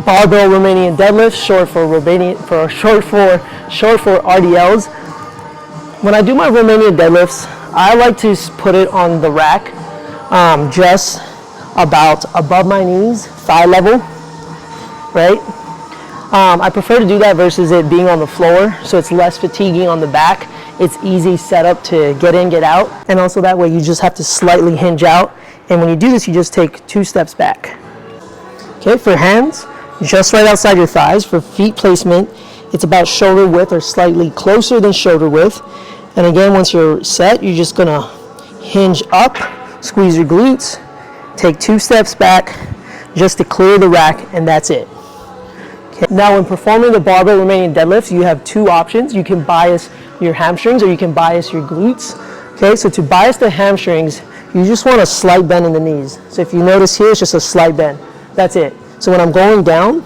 Barbell Romanian deadlift, short for RDLs. When I do my Romanian deadlifts, I like to put it on the rack, just about above my knees, thigh level, right? I prefer to do that versus it being on the floor, so it's less fatiguing on the back. It's easy setup to get in, get out, and also that way you just have to slightly hinge out, and when you do this, you just take 2 steps back. Okay, for hands, just right outside your thighs. For feet placement, it's about shoulder width or slightly closer than shoulder width. And again, once you're set, you're just gonna hinge up, squeeze your glutes, take 2 steps back just to clear the rack, and that's it. Okay. Now, when performing the barbell Romanian deadlifts, you have 2 options. You can bias your hamstrings or you can bias your glutes. Okay, so to bias the hamstrings, you just want a slight bend in the knees. So if you notice here, it's just a slight bend. That's it. So when I'm going down,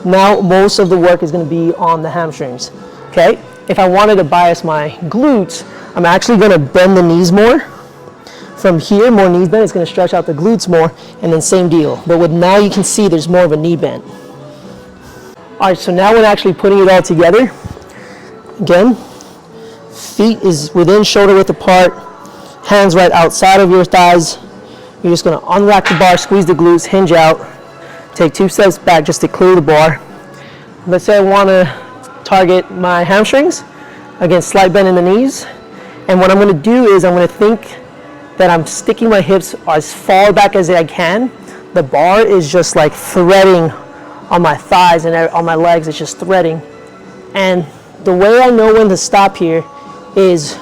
now most of the work is going to be on the hamstrings. Okay? If I wanted to bias my glutes, I'm actually going to bend the knees more. From here, more knee bend, it's going to stretch out the glutes more, and then same deal. But with now you can see there's more of a knee bend. All right, so now when actually putting it all together, again, feet is within shoulder width apart, hands right outside of your thighs. You're just going to unrack the bar, squeeze the glutes, hinge out, take 2 steps back just to clear the bar. Let's say I want to target my hamstrings. Again, slight bend in the knees. And what I'm going to do is I'm going to think that I'm sticking my hips as far back as I can. The bar is just like threading on my thighs and on my legs. It's just threading. And the way I know when to stop here is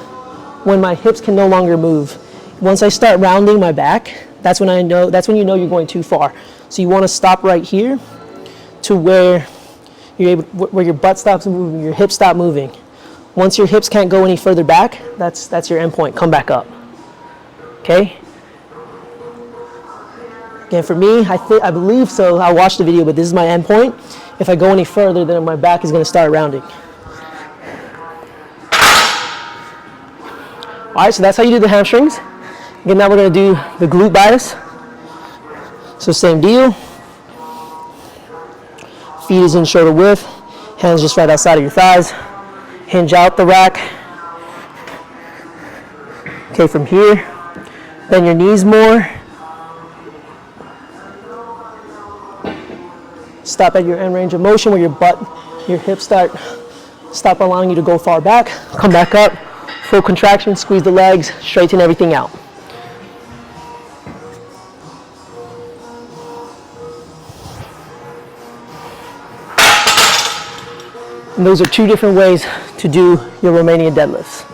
when my hips can no longer move. Once I start rounding my back, that's when you know you're going too far. So you want to stop right here to where where your butt stops moving, your hips stop moving. Once your hips can't go any further back, that's your end point. Come back up. Okay? Again, for me, I believe so. I watched the video, but this is my end point. If I go any further, then my back is going to start rounding. All right, so that's how you do the hamstrings. Again, now we're going to do the glute bias. So same deal. Feet is in shoulder width. Hands just right outside of your thighs. Hinge out the rack. Okay, from here, bend your knees more. Stop at your end range of motion where your hips stop allowing you to go far back. Come back up. Full contraction, squeeze the legs, straighten everything out. And those are 2 different ways to do your Romanian deadlifts.